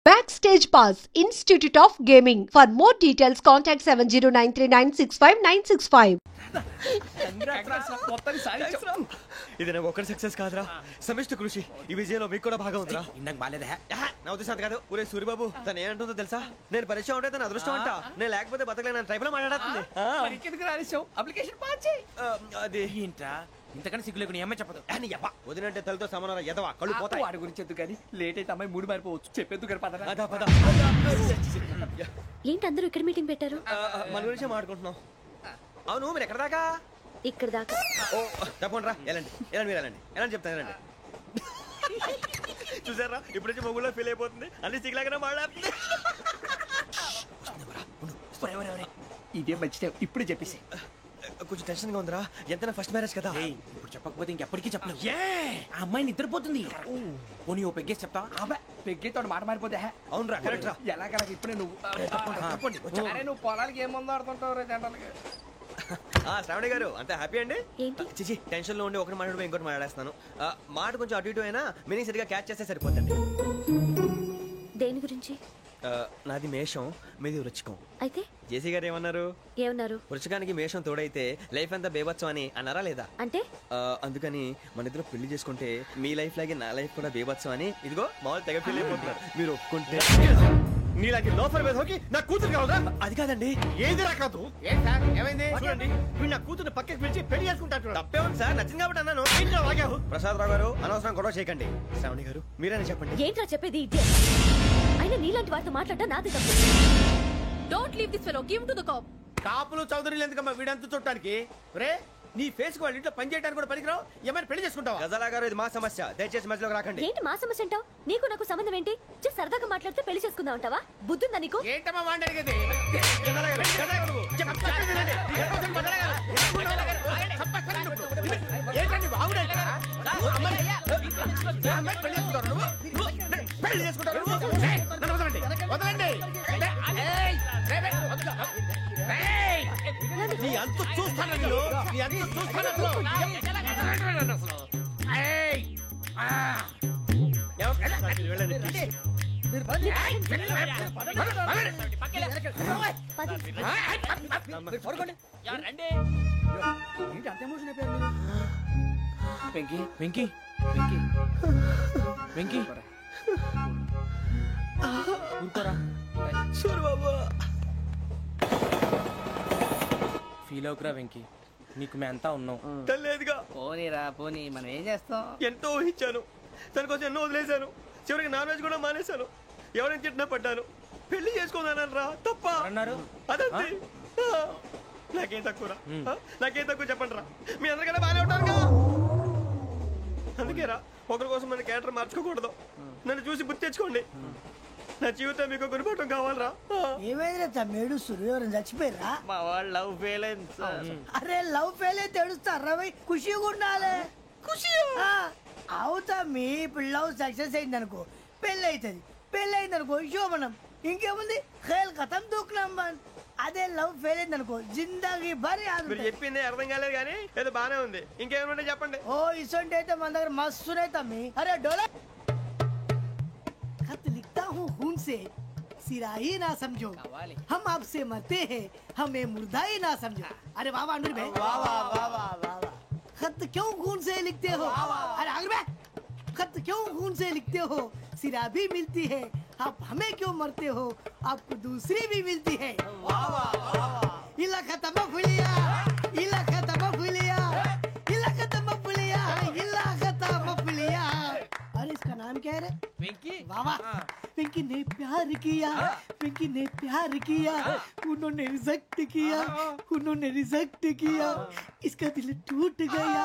Backstage Pass, Institute of Gaming. For more details, contact 7093965965. ఇది నాకు ఒక్కరి సక్సెస్ కాదురా, సమిష్టి కృషి. ఈ విజయంలో మీకు కూడా భాగం ఉందిరా. ఇందాక బాలేదా? నా ఉద్దేశం అంత కాదు. ఊరే సూరిబాబు తను ఏమంటుందో తెలుసా? నేను పరిచయం ఉంటే తన అదృష్టం అంట. నేను లేకపోతే బతకలేను టైప్ లో మాట్లాడుతుంది. అప్లికేషన్ పాస్ చేయి. అది ఏంట్రా ఇంతకన్నా సిగ్గు లేకుండా ఏమై చెప్పదు. వదినంటే తలతో సమానం ఎదవా కళ్ళు పోతాయి. వాడి గురించి ఎందుకు కానీ లేట్ అయితే అమ్మాయి మూడు మారిపోవచ్చు. చెప్పేందుకు గారు పద. ఏంటి అందరూ ఇక్కడ మీటింగ్ పెట్టారు? మన గురించి మాట్లాడుకుంటున్నాం. అవును మీరు ఎక్కడ దాకా? ఇక్కడ దాకా. ఓ తప్పకుండా రా, వెళ్ళండి వెళ్ళండి, మీరు వెళ్ళండి వెళ్ళండి చెప్తాను వెళ్ళండి. చూసారా ఇప్పుడు నుంచి మొగుల్లో ఫీల్ అయిపోతుంది, అన్ని సిగ్లాగానే మాట్లాడుతుంది. ఇదే మంచి టైం, ఇప్పుడు చెప్పేసి. కొంచెం టెన్షన్ గా ఉందిరా, ఎంతైనా ఫస్ట్ మ్యారేజ్ కదా. ఇప్పుడు చెప్పకపోతే ఇంకెప్పటికీ చెప్పలేవు. ఆ అమ్మాయి నిద్రపోతుంది. పోనీ ఓ పెగ్గేసి చెప్తావా? అబ్బా పెగ్గేతో మాట మారిపోతే. అవునరా కరెక్ట్ రా. ఎలాగలా ఇప్పుడే నువ్వు నువ్వు పొలాలకి ఏం మందు ఆడుతుంటావు రే జనరల్గా. శ్రావణి గారు అంత హ్యాపీ అండి? ఏంటి? చిచి టెన్షన్ లో ఉండి ఒకటి మాట్లాడిపోయి ఇంకోటి మాట్లాడేస్తాను. మాట కొంచెం అటు ఇటు అయినా మీనింగ్ సరిగా క్యాచ్ చేస్తే సరిపోతుంది. దేని గురించి? నాది మేషం, మీది వృచ్చికం. అయితే జేసీ గారు ఏమన్నారు? వృచ్చికానికి మేషం తోడైతే లైఫ్ అంతా బేబత్సం అని అన్నారా లేదా? అంటే అందుకని మన ఇద్దరు పెళ్లి చేసుకుంటే మీ లైఫ్ లాగే నా లైఫ్ కూడా బేబత్సం అని ఇదిగో మామూలు తెగ పెళ్లి అయిపోతున్నారు. మీరు ఒప్పుకుంటే నీలాంటి లోపల మీద హోకి నా కూతురు కావదా? అది కాదండి. ఏది రాకాదు. ఏమైంది చూడండి వీడు నా కూతురు పక్కకి పిలిచి పెళ్లి చేసుకుంటాడు. తప్పే ఉంది సార్, నచ్చింది కాబట్టి అన్నాను. ప్రసాద్ రావు గారు అనవసరం గొడవ చేయకండి. శ్రావణి గారు మీరైనా చెప్పండి. ఏంట్రా చెప్పేది? అయినా నీలాంటి వారితో మాట్లాడటం నాది తప్పు. Don't leave this fellow, give to the cop. కాపులు చౌదరులు ఎందుకమ్మా వీడంతా చూడటానికి? రే నీ ఫేస్ కు వాళ్ళ ఇంట్లో పని చేయడానికి కూడా పనికిరావు. ఏమైనా పెళ్లి చేసుకుంటావా? గజాలా గారు ఇది మా సమస్య, దయచేసి మధ్యలోకి రాకండి. ఏంటి మా సమస్య అంటావు? నీకు నాకు సంబంధం ఏంటి? జస్ట్ సరదాగా మాట్లాడితే పెళ్లి చేసుకుందాం అంటావా? బుద్ధుందా నీకు? ఏంటమ్మా వాడి అడిగేది? నీ అంత చూస్తాను నీ అంత చూస్తాను. వెంకీ వెంకీ వెంకీ వెంకీ ఊరుకోరా. ఫీల్ అవుకురా వెంకీ, నీకు మేమంతా ఉన్నాం. తెలియదుగా. పోనీరా పోనీ, మనం ఏం చేస్తాం? ఎంతో ఊహించాను, తన కోసం ఎన్నో వదిలేశాను. చివరికి నాన్ వెజ్ కూడా మానేశాను. ఎవరైనా తిట్టినా పడ్డాను. పెళ్లి చేసుకోదానని రా తప్ప అన్నారు. అదంతే. నాకేం తక్కువరా, నాకేం తక్కువ చెప్పండి రా. మీ అందరికన్నా బాగానే ఉంటారుగా. అందుకే రా, ఒకరి కోసం మన క్యారెక్టర్ మార్చుకోకూడదు. నన్ను చూసి గుర్తు తెచ్చుకోండి. నా జీవితం మీకు గురిపటం కావాలరా. ఏమైనా తమ్మేడు సూర్యవరం చచ్చిపోయిరా? మా వాళ్ళు లవ్ ఫెయిల్ అయింది సార్. అరే లవ్ ఫెయిల్ అయితే ఏడుస్తారా? ఖుషిగా ఉండాలి. ఖుషి అవుతా. మీ ఇప్పుడు లవ్ సక్సెస్ అయింది అనుకో పెళ్ళి అవుతుంది. పెళ్ళి అయింది అనుకో శోభనం. ఇంకేముంది ఖేల్ కథం దూకునాం బాన్. అదే లవ్ ఫెయిల్ అయింది అనుకో జిందాగీ భారీ. మీరు చెప్పింది అర్థం కాలేదు కానీ ఏదో బానే ఉంది. ఇంకేమైనా చెప్పండి. ఓ ఇసొంటి అయితే మన దగ్గర మస్తునే తమ్మి. అరే డోలా खत लिखता हूँ खून से, सिरा ही ना समझो. हम आपसे मरते हैं, हमें मुर्दा ही ना समझो. अरे वाह वाह अनुर भाई, वाह वाह वाह वाह वाह. खत क्यों खून से लिखते हो? अरे अनुर भाई, खत क्यों खून से लिखते हो? सिरा भी मिलती है, आप हमें क्यों मरते हो? आपको दूसरी भी मिलती है. वाह वाह वाह. इला खत्म फुलिया, इला खत्म फुलिया, इला खत्म फुलिया, इला खत्म फुलिया. अरे इसका नाम क्या है रे? వెంకీ. वाह पिंकी ने प्यार किया, पिंकी ने प्यार किया, उन्होंने रिजेक्ट किया, उन्होंने रिजेक्ट किया, इसका दिल टूट गया.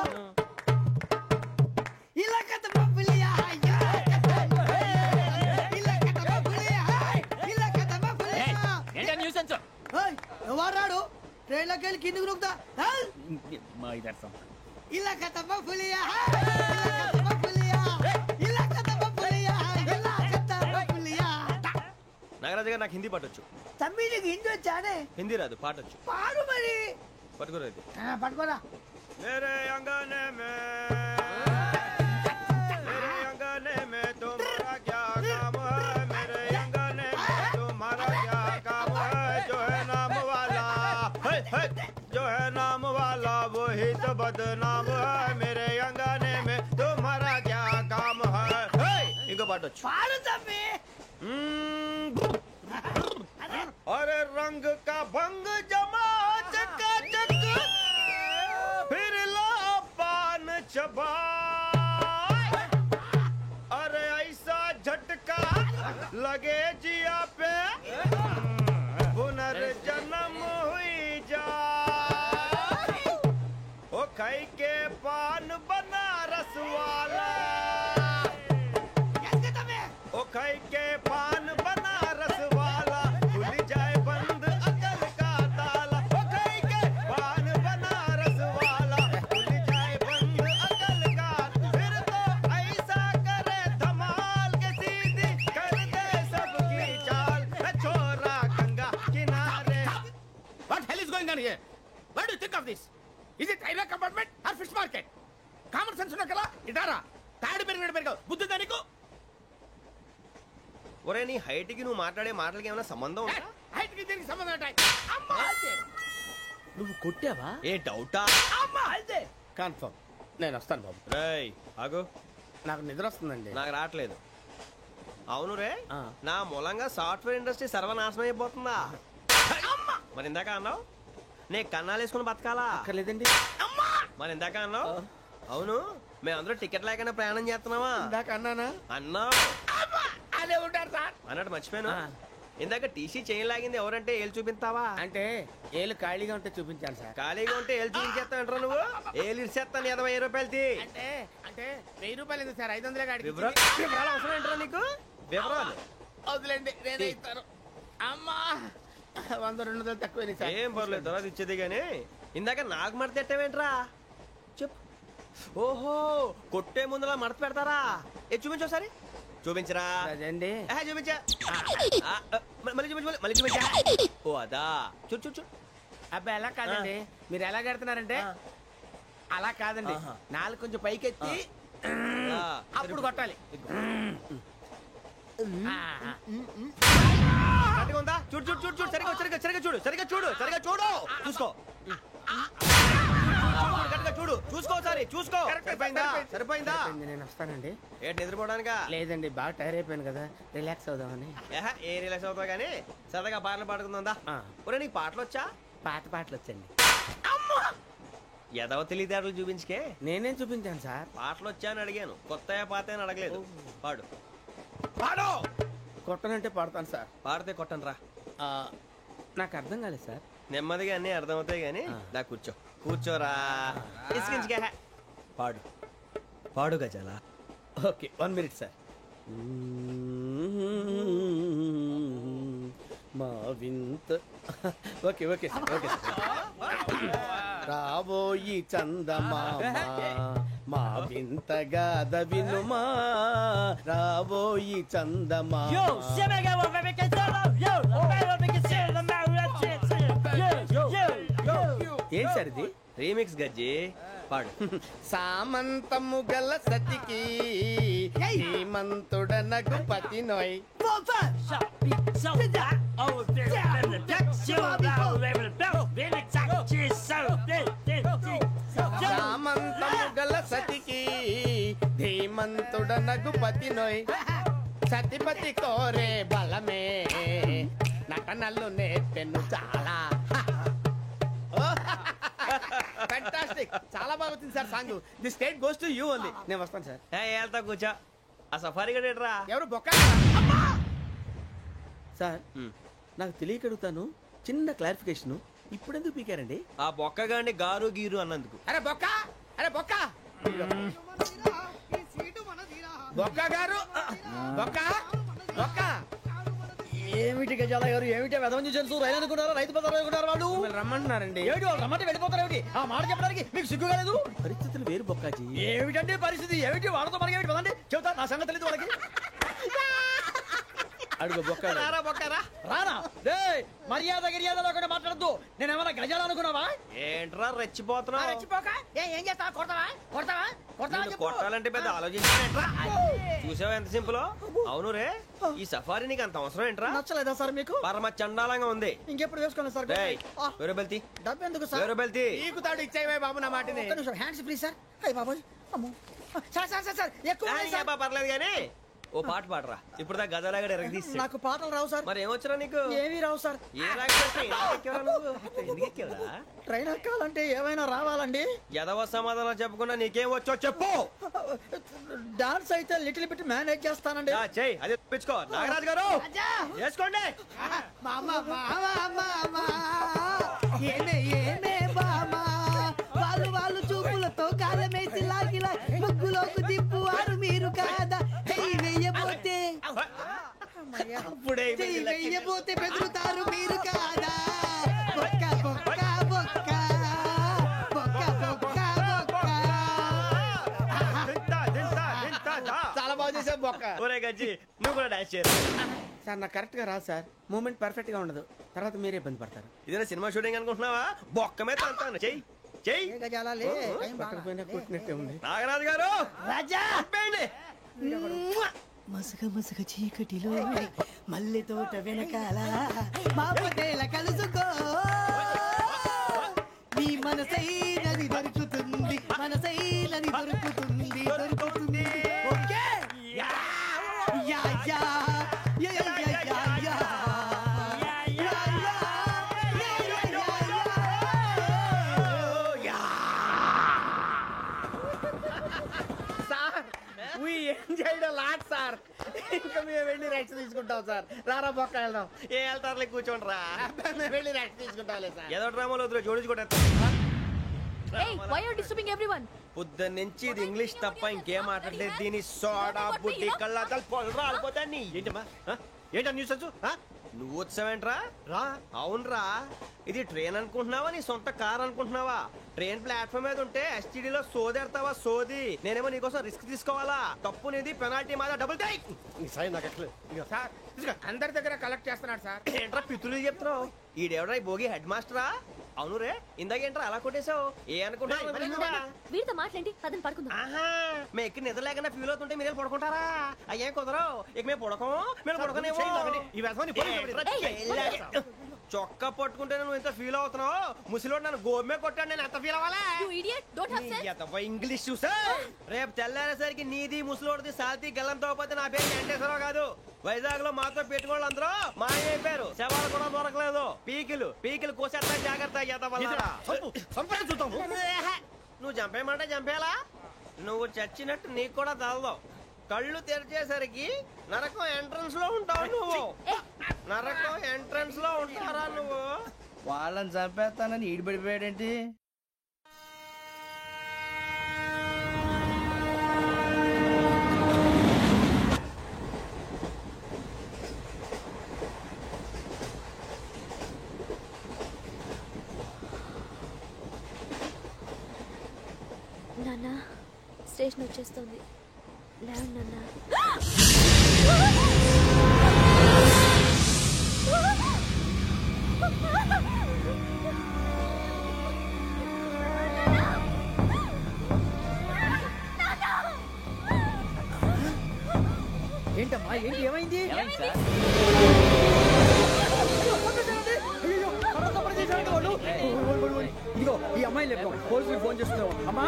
इलाका तो बबलिया है, इलाका तो बबलिया है, इलाका तो बबलिया. ఏంటా న్యూసెన్స్? ओए ఎవరాడు ట్రైన్ లోకి వెళ్ళి కిందకి రుకుతా? మా ఇదర్సం. इलाका तो बबलिया है, इलाका तो बबलिया, इलाका तो बबलिया है, इलाका तो बबलिया. నాగరాజు గారు నాకు హిందీ పాటొచ్చు. తమ్మి నీకు హిందీ వచ్చానే? హిందీ రాదు, పాటొచ్చు. పాడు మరి. పట్టుకోరా ఇది. పట్టుకోరా. मेरे अंगने में तुम्हारा क्या काम है? मेरे अंगने जो है नाम वाला वही तो बदनाम है मेरे अंगने में तुम्हारा क्या काम है इंको पाटो पाड़ तबे अरे रंग का भंग जमा चका चक फिर ला पान चबा अरे ऐसा झटका लगे जिया पे पुनर्जन्म हुई जा ओ खाई के पान बनारस वाला ओ खाई के पान बनारस वाला खुल जाए बंद अकल का ताला ओ खाई के पान बनारस वाला खुल जाए बंद अकल का फिर तो ऐसा करे धमाल के सीधी कर दे सबकी चाल छोरा गंगा किनारे What hell is going on here? What do you think of this? Is it railway compartment or fish market? Common sense ఉన్న కదా ఇటారా తాడి పెరిగినట్టు బుద్ధి దానికి ఒరే నీ హైట్ కి నువ్వు మాట్లాడే మాటలకి ఏమైనా సంబంధం ఉందా హైట్ కి దీనికి సంబంధం ఉంటాయి అమ్మా అదే నువ్వు కొట్టావా ఏ డౌటా అమ్మా అదే కన్ఫర్మ్ నేను వస్తాను బాబు రేయ్ ఆగు నాకు నిద్ర వస్తుందండి నాకు రావట్లేదు అవును రే ఆ. నా మూలంగా సాఫ్ట్వేర్ ఇండస్ట్రీ సర్వనాశనం అయిపోతుందా మరి ఇందాక అన్నావు నే కన్నాలు వేసుకుని బతకాలా అక్కర్లేదండి మరి ఇందాక అన్నావు అవును మేమందరూ టికెట్ లేకుండా ప్రయాణం చేస్తున్నావా ఇందాక అన్నానా అన్నావు అదే ఉంటారు సార్ అన్నట్టు మర్చిపోయాను ఆ. ఇందాక టీసీ చైన్ లాగింది ఎవరంటే ఏళ్ళు చూపిస్తావా అంటే ఏళ్ళు ఖాళీగా ఉంటే చూపించాను సార్ ఖాళీగా ఉంటే ఏళ్ళు చూపించేస్తానంటారా నువ్వు ఏళ్ళు ఇచ్చేస్తాను 20 రూపాయలది అంటే అంటే 1000 రూపాయలు ఎందుకు సార్ 500 కాడికి వివరాలు అవసరం ఏంటరా నీకు వివరాలు వదిలేండి నేనే ఇస్తాను అమ్మా 100-200 తక్కువ సార్ ఏం పర్లేదు తర్వాత ఇచ్చేది గానీ ఇందాక నాకు మడత పెట్టావేంట్రా చెప్పు ఓహో కొట్టే ముందులా మడత పెడతారా ఏ చూపించు ఒకసారి చూపించరా అదండి చూపించా మళ్ళీ చూపించు మళ్ళీ చూపించా ఓ అదా చూడు చూడు చూడు అబ్బాయి ఎలా కాదండి మీరు ఎలా కడుతున్నారంటే అలా కాదండి ఆహా. నాలుగు కొంచెం పైకెత్తి అప్పుడు కొట్టాలి కరెక్ట్గా ఉందా చూడు చూడు చూడు చూడు సరిగా సరిగా సరిగా చూడు సరిగా చూడు సరిగా చూడు చూసుకో కరెక్ట్గా చూడు చూసుకో ఒకసారి చూసుకో సరిపోయిందా సరిపోయిందా అయిపోయింది, నేను వస్తానండి ఏంటి నిద్రపోవడానికా లేదండి బాగా టైర్ అయిపోయాను కదా రిలాక్స్ అవుదామని ఏ రిలాక్స్ అవుతావు కానీ సరదాగా పాటలు పాడుకుందా ఆ. ఒరే నీకు పాటలు వచ్చా పాత పాటలు వచ్చండి ఎదవ తెలివితేటలు చూపించుకే నేనేం చూపించాను సార్ పాటలు వచ్చా అని అడిగాను కొత్త పాత అని అడగలేదు పాడు పాడు కొట్టనంటే పాడతాను సార్ పాడితే కొట్టను రా ఆ, నాకు అర్థం కాలేదు సార్ నెమ్మదిగా అన్నీ అర్థమవుతాయి కానీ దా కూర్చో కూర్చోరా ఇసుకించుకే పాడు పాడు గజాల ఓకే 1 మినిట్ సార్ మా వింత ఓకే ఓకే సార్ ఓకే రాబోయి చందమామ మా వింతగా వినుమా రాబోయి చందమామ ఏం సార్ ఇది రీమిక్స్ గజ్జి పాడు సామంతము గల సతికి హేమంతుడనగు పతి నోయ్ సామంతము గల సతికి ధీమంతుడనగు పతి నోయ్ సతిపతి కోరే బలమే నటనలు నేర్పెను చాలా ఫ్యాంటాస్టిక్ చాలా బాగా వచ్చింది sir song the state goes to you only నేను వస్తాను సార్ వెళ్తా కూర్చో ఆ సఫారీ గడేట్రా ఎవరు బొక్క సార్ నాకు తెలియక అడుగుతాను చిన్న క్లారిఫికేషన్ ఇప్పుడు ఎందుకు పీకారండి ఆ బొక్కగాండి గారు గీరు అన్నందుకు అరే బొక్క అరే బొక్క బొక్క గారు బొక్క బొక్క ఏమిటి గజాల గారు ఏమిటి వెదవం చూసారు రైలు అనుకున్నారా రైతు బజార్ అనుకున్నారు వాళ్ళు మిమ్మల్ని రమ్మంటున్నారండి ఏమిటి వాళ్ళు రమ్మంటే వెళ్ళిపోతారు ఏమిటి ఆ మాట చెప్పడానికి మీకు సిగ్గు కాలేదు పరిస్థితులు వేరు బొక్కాజీ ఏమిటండి పరిస్థితి ఏమిటి వాళ్ళతో మనకి ఏమిటి పదండి చెబుతా నా సంగతి తెలియదు వాళ్ళకి అడుగు బొక్క రారా బొక్కరా రానా రే మర్యాద గిర్యాద లేకుండా మాట్లాడద్దు నేను ఏమన్నా గజాలు అనుకున్నావా ఏంట్రా రెచ్చిపోతున్నావు రెచ్చిపోక ఏం చేస్తావా కొడతావా కొడతావా కొట్టాలంటే పెద్ద ఆలోచించారా? చూసావా ఎంత సింపుల్? అవును రే, ఈ సఫారీ నీకు అంత అవసరం ఏంట్రా? నచ్చలేదా సార్ మీకు? పరమ చండాలంగా ఉంది. ఇంకెప్పుడు వేసుకోండి సార్. వేరే బెల్తి, డబ్బు ఎందుకు సార్? వేరే బెల్తి. నీకు తాడు ఇచ్చేవే బాబు నా మాటని. Hands free sir. అయ్య బాబోయ్, అమ్మో సార్ సార్ సార్ సార్ ఎక్కువ ఉన్నాయి సార్. పర్లేదు కానీ ఓ పాట పాడరా. ఇప్పుడు దా గదలాగా ఎరగదీసి. నాకు పాటలు రావు సార్. మరి ఏమొచ్చరా నీకు? ఏమీ రావు సార్. ఏ రాకపోతే ఎందుకు ఎక్కేవరా? ట్రైన్ ఎక్కాలంటే ఏమైనా రావాలండి. ఎదవ సమాధానం చెప్పకుండా నీకేం వచ్చో చెప్పు. డాన్స్ అయితే లిటిల్ బిట్ మేనేజ్ చేస్తానండి. చెయ్యి, అదే తెప్పించుకో. నాగరాజు గారు చేసుకోండి. మామా మామా మామా ఏమే ఏమే బామా వాళ్ళు చూపులతో కాలమేసి లాగిలా ముగ్గులోకి తిప్పువారు మీరు కాదా? చెయ్యి వెయ్యబోతే చెయ్యి వెయ్యబోతే బెదురుతారు మీరు కాదా? బొక్క బొక్క బొక్క బొక్క బొక్క బొక్క. చాలా బాగా చేసావు బొక్క. ఒరే గజ్జి, నువ్వు కూడా డాన్స్ చేయరు. సార్ నాకు కరెక్ట్ గా రాదు సార్. మూమెంట్ పర్ఫెక్ట్ గా ఉండదు, తర్వాత మీరే ఇబ్బంది పడతారు. ఇదేనా సినిమా షూటింగ్ అనుకుంటున్నావా? బొక్క మీద అంటాను. చెయ్యి చెయ్యి. కొట్టినట్టే ఉంది. నాగరాజు గారు రాజా చెప్పండి. మసక మసక చీకటిలో మల్లె తోట వెనకాల మా పటేల కలుసుకో నీ మనసైనది దొరుకుతుంది, మనసైనది దొరుకుతుంది దొరుకుతుంది. Okay yeah yeah yeah yeah yeah yeah yeah. Lot sir, ఇంకా మేము వెళ్ళి రైట్స్ తీసుకుంటాం సార్. రారా బొక్క వెళ్దాం. ఏ వెళ్తారులే, కూర్చోండి రా. మేము వెళ్ళి రైట్స్ తీసుకుంటాం సార్. ఏదో డ్రామాలో వద్దు, జోడించుకుంటా. Hey, why are you disturbing everyone? పొద్దున్న నుంచి ఇది ఇంగ్లీష్ తప్ప ఇంకేం మాట్లాడలేదు. దీని సోడా బుద్ధి కళ్ళ పొలు రాలిపోతా. నీ ఏంటమ్మా ఏంటా న్యూస్ వచ్చు? నువ్వు వచ్చావేంట్రా? రా. అవునరా, ఇది ట్రైన్ అనుకుంటున్నావా నీ సొంత కార్ అనుకుంటున్నావా? ట్రైన్ ప్లాట్ఫామ్ మీద ఉంటే ఎస్టీడీలో సోదేడతావా సోది. నేనేమో నీకోసం రిస్క్ తీసుకోవాలా? తప్పు నీది, పెనాల్టీ మాదా, డబుల్ టై. సార్ అందరి దగ్గర కలెక్ట్ చేస్తున్నాడు సార్. ఏంట్రా పితులు చెప్తున్నావు? ఈడెవడ్రా ఈ భోగి హెడ్ మాస్టరా? అవును రే, ఇందాకేంట్రా అలా కొట్టేశావు? ఏ అనుకుంటున్నావు? వీరితో మాట్లాడి పదని పడుకుందాం. ఆహా, మేము ఎక్కి నిద్ర లేకుండా ఫీల్ అవుతుంటే మీరు పడుకుంటారా? అయ్యేం కుదరవు. ఇక మేము పడకం, మేము పడుకునేమో. చొక్కా పట్టుకుంటే నువ్వు ఎంత ఫీల్ అవుతున్నావు? ముసలివాడు నన్ను గోమే కొట్టాడు, నేను ఎంత ఫీల్ అవ్వాలా? You idiot, don't have sense. English చూసా. రేపు తెల్లారేసరికి నీది ముసలివాడిది సాల్తీ గల్లంతో పోతే నా పేరు వెంకటేశ్వరరావు కాదు. వైజాగ్ లో మాతో పెట్టుకోళ్ళు అందరూ మాయమైపోయారు. శవాలు కూడా దొరకలేదు. పీకిలు కోసేస్తా, జాగ్రత్త. నువ్వు చంపేయమంటే చంపేలా? నువ్వు చచ్చినట్టు నీకు కూడా తగదు. కళ్ళు తెరిచేసరికి నరకం ఎంట్రన్స్ లో ఉంటావు నువ్వు. నరకం ఎంట్రన్స్ లో ఉంటారా నువ్వు? వాళ్ళని చంపేస్తానని ఈడిపడిపోయాడేంటి? నాన్న, స్టేషన్ వచ్చేస్తుంది. లేవండి నాన్న. ఏంటమ్మా ఏంటి ఏమైంది? ఇదిగో ఈ అమ్మాయి లేదు, పోలీసులకు ఫోన్ చేస్తున్నావు. అమ్మా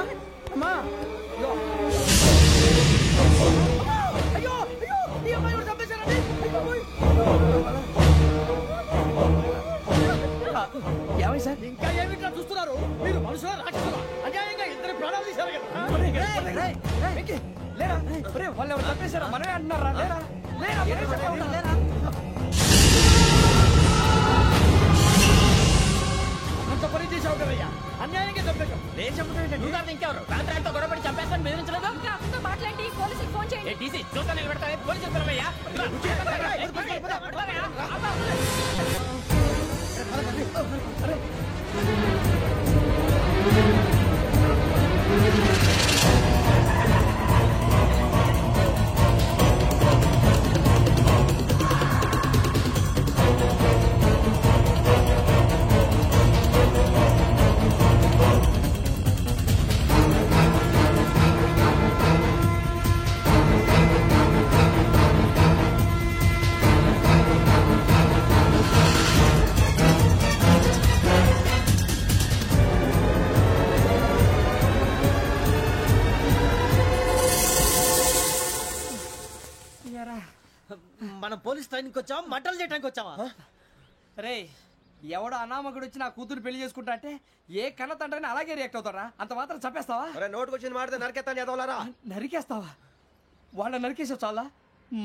అమ్మా ఇదిగో. అయ్యో అయ్యో, ఈ అమ్మాయి కూడా చంపేశారండి. ఏమై సార్? ఇంకా ఏమిట్లా చూస్తున్నారు మీరు? మనుషుల రాక్షసులా? అన్యాయంగా ఇద్దరు ప్రాణాలు తీశారు కదా. లేరా వాళ్ళు ఎవరు చంపేశారా? మనమే అంటున్నారా? లేరా లేరా అంత పని చేసావు కదయ్యా, అన్యాయంగా చంపేశావు. నేను చంపడం ఇంకెవరు? రాత్రితో గొడవపడి చంపేస్తాను బెదిరించలేదు. మాట్లాడి పోలీసుకి ఫోన్ చేయండి. టీసీ చూస్తా నిలబెడతానే పోలీసు చెప్తారయ్యా. ట్రైనింగ్ వచ్చావా మంటలు చేయడానికి వచ్చావా? రే ఎవడో అనామకుడు వచ్చి నా కూతురు పెళ్లి చేసుకుంటా అంటే ఏ కన్న తండ్రిని అలాగే రియాక్ట్ అవుతారా? అంత మాత్రం చంపేస్తావా? నోటుకు వచ్చింది మాడితే నరకెత్తాను చదవాలరా. నరికేస్తావా? వాళ్ళ నరికేసావు చాలా,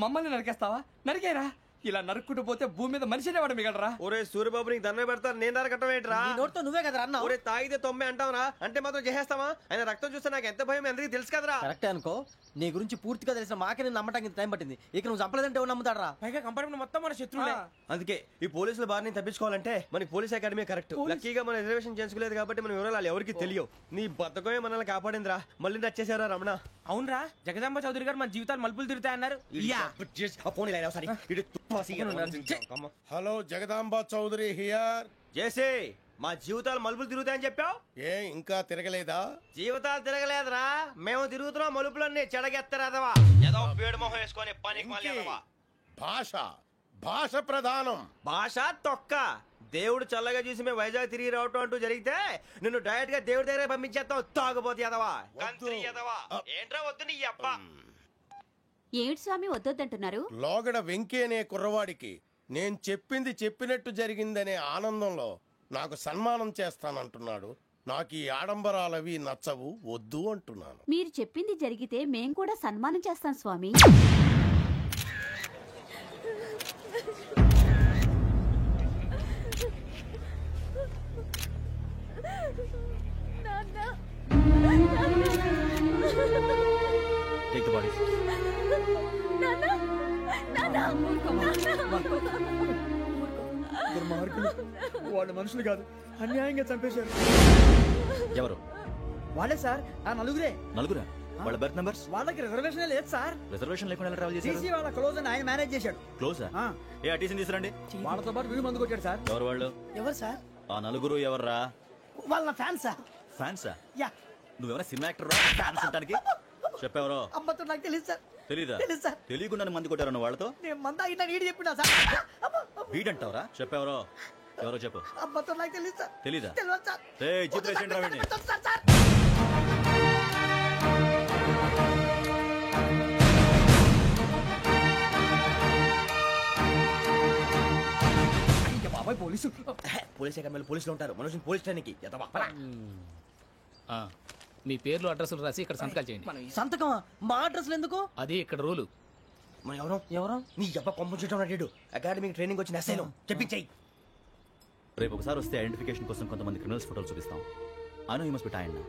మమ్మల్ని నరికేస్తావా? నరికేరా. ఇలా నరుక్కుంటూ పోతే భూమి మీద మనిషినే వాడు మిగలరా. ఒరే సూర్యబాబు నీకు దండం పెడతాను, నేను నరకటం ఏంట్రా? నోట్తో నువ్వే కదా అన్నా. ఒరే తాగితే తొమ్మే అంటావురా, అంటే మాత్రం చేసేస్తావా? ఆయన రక్తం చూస్తే నాకు ఎంత భయం అందరికీ తెలుసు కదరా. కరెక్టే అనుకో, నీ గురించి పూర్తిగా తెలిసిన మాకే నేను నమ్మటానికి టైం పట్టింది. ఇక నువ్వు చంపలేదంటే ఎవరు నమ్ముతాడరా? పైగా కంపార్ట్మెంట్ మొత్తం మన శత్రువులే. అందుకే ఈ పోలీసుల బారిని తప్పించుకోవాలంటే మనకి పోలీస్ అకాడమీ కరెక్ట్. లక్కీగా మనం రిజర్వేషన్ చేసుకోలేదు కాబట్టి మనం వివరాలు ఎవరికి తెలియవు. నీ బతకమే మనల్ని కాపాడిందిరా. మళ్ళీ నచ్చేసారా రమణ? అవునరా, జగదాంబ చౌదరి గారు మన జీవితాలు మలుపులు తిరుగుతాయన్నారు. Hello Jagadamba Chowdary here. JC మా జీవితాలు మలుపులు తిరుగుతాయని చెప్పావు, ఏ ఇంకా తిరగలేదా? జీవితాలు తిరగలేదురా, మేము తిరుగుతున్నాం మలుపులన్నీ. చెడగెత్తరాదవా ఏదో పేడు మొహం వేసుకొని పనికి మళ్ళీ భాష భాష ప్రధానం. భాష తొక్క. దేవుడు చల్లగా చూసి మేము వైజాగ్ తిరిగి రావటం అంటూ జరిగితే నిన్ను డైరెక్ట్ గా దేవుడి దగ్గర పంపించేస్తాం. తాగుబోతు ఎదవా, గంత్రి ఎదవా. ఏంట్రా వద్దు నీ అప్ప. ఏమిటి స్వామి వద్దొద్దంటున్నారు? లోగడ వెంకీ అనే కుర్రవాడికి నేను చెప్పింది చెప్పినట్టు జరిగిందనే ఆనందంలో నాకు సన్మానం చేస్తానంటున్నాడు. నాకు ఈ ఆడంబరాలవి నచ్చవు, వద్దు అంటున్నాను. మీరు చెప్పింది జరిగితే మేం కూడా సన్మానం చేస్తాం స్వామి. Take the body. వాళ్ళు మనుషులు కాదు, అన్యాయంగా చంపేశారు. ఎవరు? వాళ్ళే సార్, ఆ నలుగురే. నలుగురా? వాళ్ళ బర్త్ నంబర్స్? వాళ్ళకి రిజర్వేషన్ లేదు సార్. రిజర్వేషన్ లేకుండా ట్రావెల్ చేశారు? టీసీ వాళ్ళ క్లోజ్ అని ఆయన మేనేజ్ చేశాడు. క్లోజా? ఏ టీసీని తీసుకురండి. వాళ్ళతో పాటు వీడు మందు కొట్టాడు సార్. ఎవరు వాళ్ళు? ఎవరు సార్? ఆ నలుగురు ఎవర్రా? వాళ్ళ ఫ్యాన్ సార్. ఫ్యాన్సా? యా. నువ్వెవరా సినిమా యాక్టర్ ఫ్యాన్స్ అంటానికి? చెప్పెవరో? అమ్మతో నాకు తెలియదు సార్. తెలీదా? తెలీదు సార్. తెలియకుండా మంది కొట్టారన్న వాళ్ళతో? నేను మంద అయినా నీడి చెప్పినా సార్. వీడంటావరా? చెప్పెవరో? ఎవరో చెప్పు. అమ్మతో నాకు తెలియదు సార్. తెలీదా? తెలియదు సార్. జీప్ రావండి. సార్ సార్ బాబాయ్ పోలీసు. పోలీస్ అకాడమీలో పోలీసులు ఉంటారు, మనుషులు పోలీస్ ట్రైనింగ్ ఎదవా. మీ పేర్లు అడ్రస్లు రాసి ఇక్కడ సంతకాలు చేయండి. సంతకమా? మా అడ్రస్లు ఎందుకు? అది ఇక్కడ రూలు. మనం ఎవరు నీ అబ్బా పంపించడం అడిగాడు. అకాడమిక్ ట్రైనింగ్ వచ్చిన అసలు చెప్పించాయి. రేపు ఒకసారి వస్తే ఐడెంటిఫికేషన్ కోసం కొంతమంది క్రిమినల్స్ ఫోటోలు చూపిస్తాం. I know you must be tired now.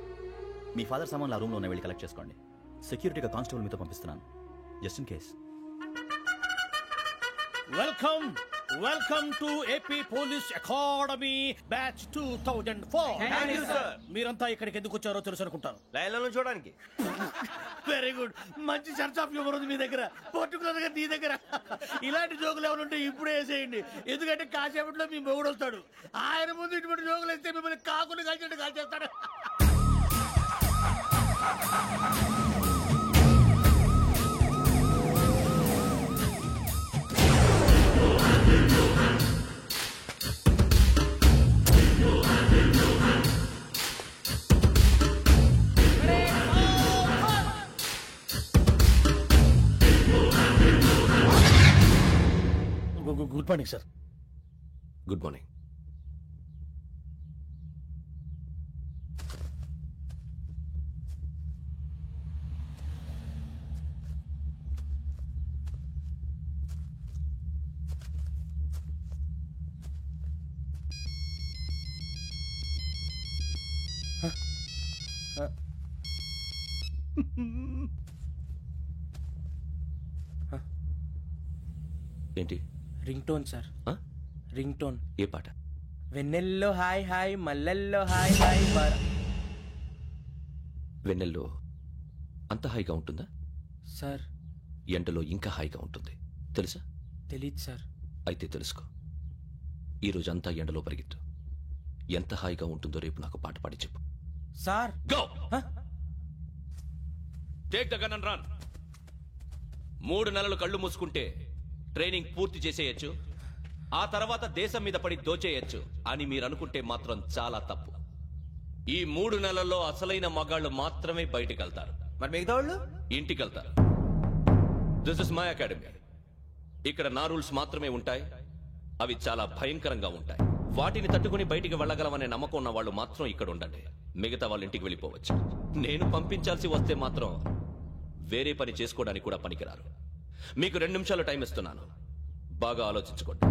Me father సామాన్లు ఆ రూమ్లో ఉన్న వెళ్ళి కలెక్ట్ చేసుకోండి. సెక్యూరిటీగా కానిస్టేబుల్ మీతో పంపిస్తున్నాను, just in case. Welcome to AP police academy batch 2004. మీరంతా ఇక్కడికి ఎందుకు వచ్చారో తెలుసు అనుకుంటాను. లైన్లను చూడడానికి. వెరీ గుడ్, మంచి సెన్స్ ఆఫ్ హ్యూమర్ ఉంది మీ దగ్గర, పర్టికులర్ గా నీ దగ్గర. ఇలాంటి జోకులు ఎవరు ఉంటే ఇప్పుడే వేసేయండి, ఎందుకంటే కాసేపట్లో మీ మొగుడు వస్తాడు. ఆయన ముందు ఇటువంటి జోకులు వేస్తే మిమ్మల్ని కాకుండా కాల్చేట్టు కాల్చేస్తాడు. Good morning sir. Good morning. ఏంటి? Ring tone sir. Ring tone. ఏ పాట? వెన్నెల్లో హాయ్ హాయ్, మల్లెల్లో హాయ్ హాయ్. వెన్నెల్లో అంత హాయిగా ఉంటుందా సార్? ఎండలో ఇంకా హాయిగా ఉంటుంది తెలుసా? తెలీదు సార్. అయితే తెలుసుకో. ఈరోజు అంతా ఎండలో పరిగెత్తు. ఎంత హాయిగా ఉంటుందో రేపు నాకు పాట పాడి చెప్పు. Sir go take the gun and run. 3 నెలలు కళ్ళు మూసుకుంటే ట్రైనింగ్ పూర్తి చేసేయచ్చు, ఆ తర్వాత దేశం మీద పడి దోచేయచ్చు అని మీరు అనుకుంటే మాత్రం చాలా తప్పు. ఈ 3 నెలల్లో అసలైన మగాళ్ళు మాత్రమే బయటికి వెళ్తారు. మరి మిగతా వాళ్ళు ఇంటికి వెళ్తారు. This is my academy. ఇక్కడ నా రూల్స్ మాత్రమే ఉంటాయి. అవి చాలా భయంకరంగా ఉంటాయి. వాటిని తట్టుకుని బయటికి వెళ్ళగలమనే నమ్మకం ఉన్న వాళ్ళు మాత్రం ఇక్కడ ఉండండి. మిగతా వాళ్ళ ఇంటికి వెళ్ళిపోవచ్చు. నేను పంపించాల్సి వస్తే మాత్రం వేరే పని చేసుకోవడానికి కూడా పనికిరారు. మీకు 2 నిమిషాలు టైం ఇస్తున్నాను. బాగా ఆలోచించుకోండి.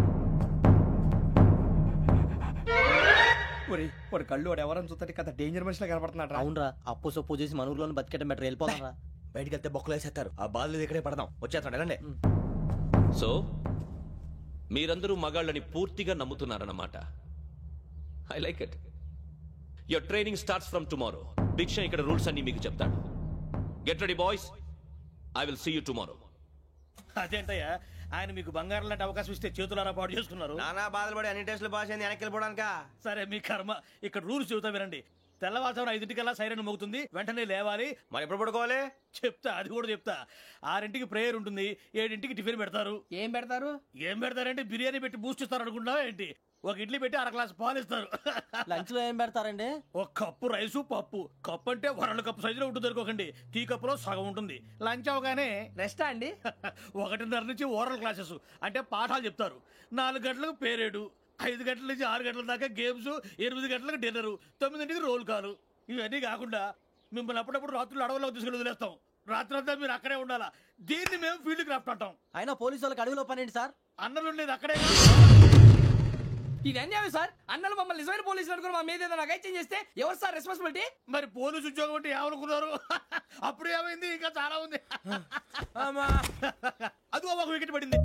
వాడు కళ్ళు వాడు ఎవరని చూస్తే కదా డేంజర్ మనిషిలో కనపడుతున్నాడు. అవునరా, అప్పు సొప్పు చేసి మన ఊర్లో బతికేట బెటర్. వెళ్ళిపోతారా? బయటికి వెళ్తే బొక్కలు వేసేస్తారు. ఆ బాధలు ఇక్కడే పడదాం. వచ్చేస్తాడు ఎలాండి. సో మీరందరూ మగాళ్ళని పూర్తిగా నమ్ముతున్నారన్నమాట. I like it. Your training starts from tomorrow. Bhiksha ఇక్కడ రూల్స్ అన్ని మీకు చెప్తాడు. Get ready boys. I will see you tomorrow. అదేంటయ్యా, ఆయన మీకు బంగారం లాంటి అవకాశం ఇస్తే చేతులారా పాటు చేసుకున్నారు. నానా బాధలు పడి అన్ని టెస్టులు పాస్ అయింది, వెనక్కి వెళ్ళిపోవడానికా? సరే మీ కర్మ. ఇక్కడ రూల్స్ చెబుతా వినండి. తెల్లవారుజామున 5 సైరన్ మోగుతుంది, వెంటనే లేవాలి. మరి ఎప్పుడు పడుకోవాలి? చెప్తా, అది కూడా చెప్తా. 6 ప్రేయర్ ఉంటుంది, 7 టిఫిన్ పెడతారు. ఏం పెడతారు? ఏం పెడతారంటే బిర్యానీ పెట్టి బూస్ట్ ఇస్తారు అనుకుంటున్నావా ఏంటి? ఒక ఇడ్లీ పెట్టి 1/2 గ్లాస్ పాలు ఇస్తారు. లంచ్ లో ఏం పెడతారండి? ఒక కప్పు రైసు పప్పు. కప్పు అంటే 1/2 కప్పు సైజులో ఉంటుంది అనుకోకండి. టీ కప్పులో సగం ఉంటుంది. లంచ్ అవగానే రెస్టా అండి? 1:30 నుంచి ఓరల్ క్లాసెస్ అంటే పాఠాలు చెప్తారు. 4 గంటలకు పేరేడు, 5 గంటల నుంచి 6 గంటల దాకా గేమ్స్, 8 గంటలకు డిన్నర్, 9 రోల్ కాలు. ఇవన్నీ కాకుండా మిమ్మల్ని అప్పుడప్పుడు రాత్రులు అడవుల్లో తీసుకెళ్ళి వదిలేస్తాం. రాత్రంతా మీరు అక్కడే ఉండాలా. దీన్ని మేము ఫీల్డ్ క్రాఫ్ట్ అంటాం. అయినా పోలీసు వాళ్ళకి అడవిలో పని ఏంటి సార్? అన్నలు ఉండేది అక్కడే. ఇది అన్యాయం సార్. అన్నలు మమ్మల్ని నిజమైన పోలీసులు అనుకుని మా మీద ఏదైనా అగైత్యం చేస్తే ఎవరు సార్ రెస్పాన్సిబిలిటీ? మరి పోలీసు ఉద్యోగం అంటే ఏమనుకున్నారు? అప్పుడు ఏమైంది? ఇంకా చాలా ఉంది. అదిగో ఒక వికెట్ పడింది.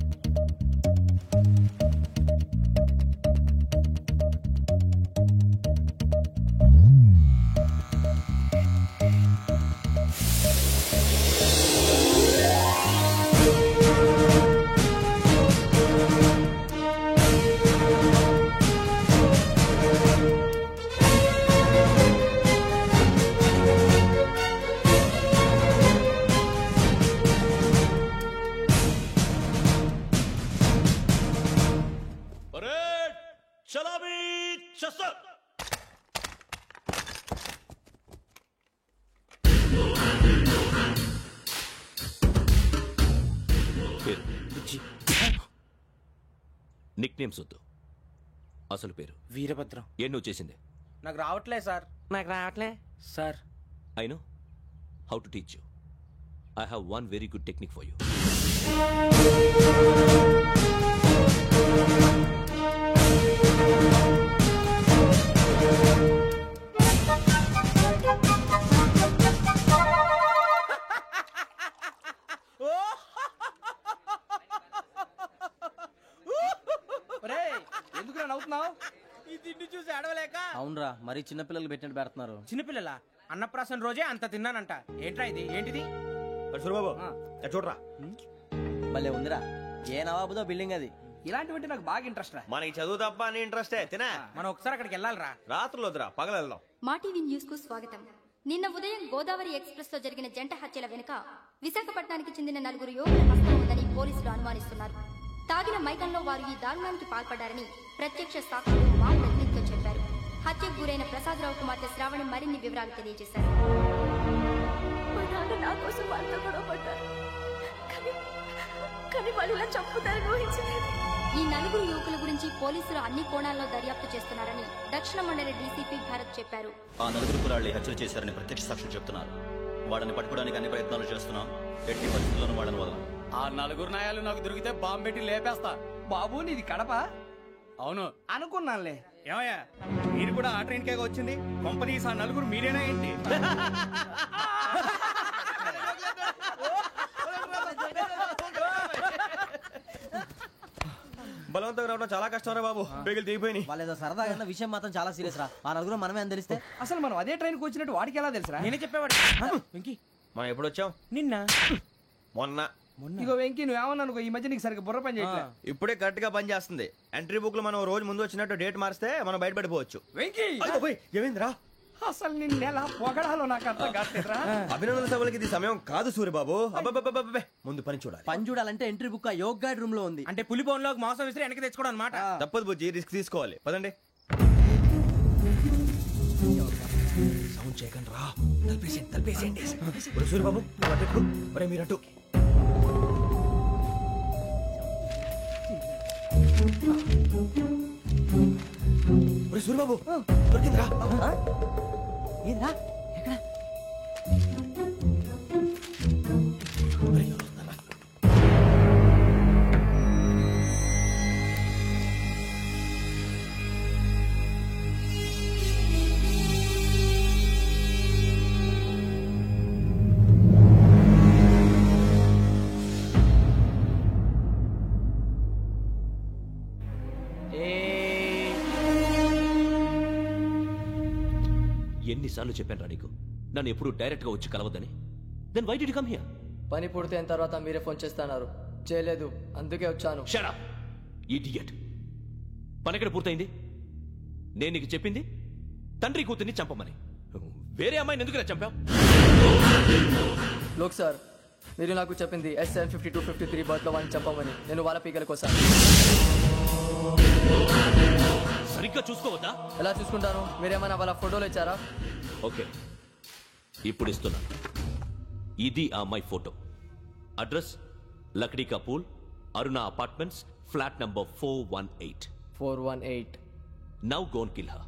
నిక్ నేమ్స్ వద్దు, అసలు పేరు. వీరభద్రం. ఏం నువ్వు చేసింది? నాకు రావట్లే సార్. నాకు రావట్లే sir. I know how to teach you. I have one very good technique for you. ఎందుకు నవ్వుతున్నావు? ఈ తిండి చూసి అడవలేక. అవునరా, మరి చిన్నపిల్లలు పెట్టినట్టు పెడుతున్నారు. చిన్నపిల్లల అన్నప్రాసన రోజే అంత తిన్నానంట. ఏంట్రా ఇది? ఏంటిది? బాబు చూడరా, భలే ఉందిరా. ఏ నవాబుదో బిల్డింగ్ అది. ఇలాంటివంటే నాకు బాగా ఇంట్రెస్ట్ రా. మనకి చదువు తప్ప అని ఇంట్రెస్టే. తినా మనం ఒకసారి అక్కడికి వెళ్ళాలిరా. రాత్రులు వద్దురా, పగలు వెళ్దాం. మా టీవీ న్యూస్ కు స్వాగతం. నిన్న ఉదయం గోదావరి ఎక్స్ప్రెస్ లో జరిగిన జంట హత్యల వెనుక విశాఖపట్నానికి చెందిన 4 యువకుల హస్తం ఉందని పోలీసులు అనుమానిస్తున్నారు. తాగిన మైకంలో వారు ఈ దారుణానికి పాల్పడ్డారని ప్రత్యక్ష సాక్షులు మా ప్రతినిధితో చెప్పారు. హత్యకు గురైన ప్రసాదరావు కుమార్తె శ్రావణి మరిన్ని వివరాలు తెలియజేశారు. నా కోసం వాళ్ళతో గొడవ పడ్డారు, కానీ వాళ్ళు ఇలా చంపుతారని ఊహించలేదు. ఈ 4 యువకుల గురించి పోలీసులు అన్ని కోణాల్లో దర్యాప్తు చేస్తున్నారని దక్షిణ మండలి డీసీపీ భరత్ చెప్పారు. ఆ 4 కురాళ్ళు హత్యలు చేశారని ప్రత్యక్ష సాక్షులు చెప్తున్నారు. వాళ్ళని పట్టుకోవడానికి అన్ని ప్రయత్నాలు చేస్తున్నాం. ఎట్టి పరిస్థితుల్లోనూ వాళ్ళని వదలం. ఆ 4 నాయాలు నాకు దొరికితే బాంబు పెట్టి లేపేస్తా. బాబు నీది కడప? అవును అనుకున్నానులే. ఏమయ్యా, మీరు కూడా ఆ ట్రైన్ కేగా వచ్చింది? కొంపనీస్ ఆ 4 మీరేనా ఏంటి? బలవంతంగా రావడం చాలా కష్టం రా బాబు. బేగులు దిగిపోయినాయి. వాళ్ళేదో సరదాగా విషయం మాత్రం చాలా సీరియస్ రా. ఆ 4 మనమే అని తెలిస్తే అసలు మనం అదే ట్రైన్కి వచ్చినట్టు వాడికి ఎలా తెలుసురా? నేనే చెప్పేవాడు. వెంకీ, మనం ఎప్పుడు వచ్చాం? నిన్న మొన్న. ఇగో వెంకీ, నువ్వేమన్నా అనుకో, ఈ మధ్య నీకు సరిగ్గా బుర్ర పని చేయట్లేదు. ఇప్పుడే కరెక్ట్ గా పని చేస్తుంది. ఎంట్రీ బుక్ లో మనం రోజు ముందు వచ్చినట్టు డేట్ మారిస్తే మనం బయటపడిపోవచ్చు. వెంకీ, ఏమైందిరా? అసలు నిన్న ఎలా పొగడాలో నాకు అర్థం కాట్లేదురా. అభినందన సభలకి ఇది సమయం కాదు సూర్యబాబు. అబ్బబ్బబ్బబ్బబ్బే, ముందు పని చూడాలి. పని చూడాలంటే ఎంట్రీ బుక్ ఆ యోగ్ గైడ్ రూమ్ లో ఉంది. అంటే పులి బోన్ లోకి మాంసం విసిరి వెనక్కి తెచ్చుకోవడం అనమాట. తప్పదు బుజ్జి, రిస్క్ తీసుకోవాలి. పదండి. సౌండ్ చేయకండి రా. తలపేసేయండి. సూర్యబాబు మీరు అటు. సూరిబాబు దొరికిందిరా. ఏంద్రా ఎక్కడ ఎన్నిసార్లు చెప్పాను నీకు నన్ను ఎప్పుడు డైరెక్ట్ గా వచ్చి కలవద్దని. Then why did you come here? పని పూర్తయిన తర్వాత మీరే ఫోన్ చేస్తున్నారు, చేయలేదు, అందుకే వచ్చాను. Shut up idiot. పని ఎక్కడ పూర్తయింది? నేను నీకు చెప్పింది తండ్రి కూతుర్ని చంపమని. వేరే అమ్మాయిని ఎందుకు చంపావు? లోక్ సార్, మీరు నాకు చెప్పింది SN 5253 బర్త్ లో వాడిని చంపమని. నేను వాళ్ళ పీకల కోసం. సరిగ్గా చూసుకోవద్దా? ఎలా చూసుకుంటాను? మీరేమైనా వాళ్ళ ఫోటోలు ఇచ్చారా? ఓకే, ఇప్పుడు ఇస్తున్నా. ఇది ఆ అమ్మాయి ఫోటో. అడ్రస్ లక్డీ కా pool, Aruna apartments, flat number 418. 418. Now go and kill her.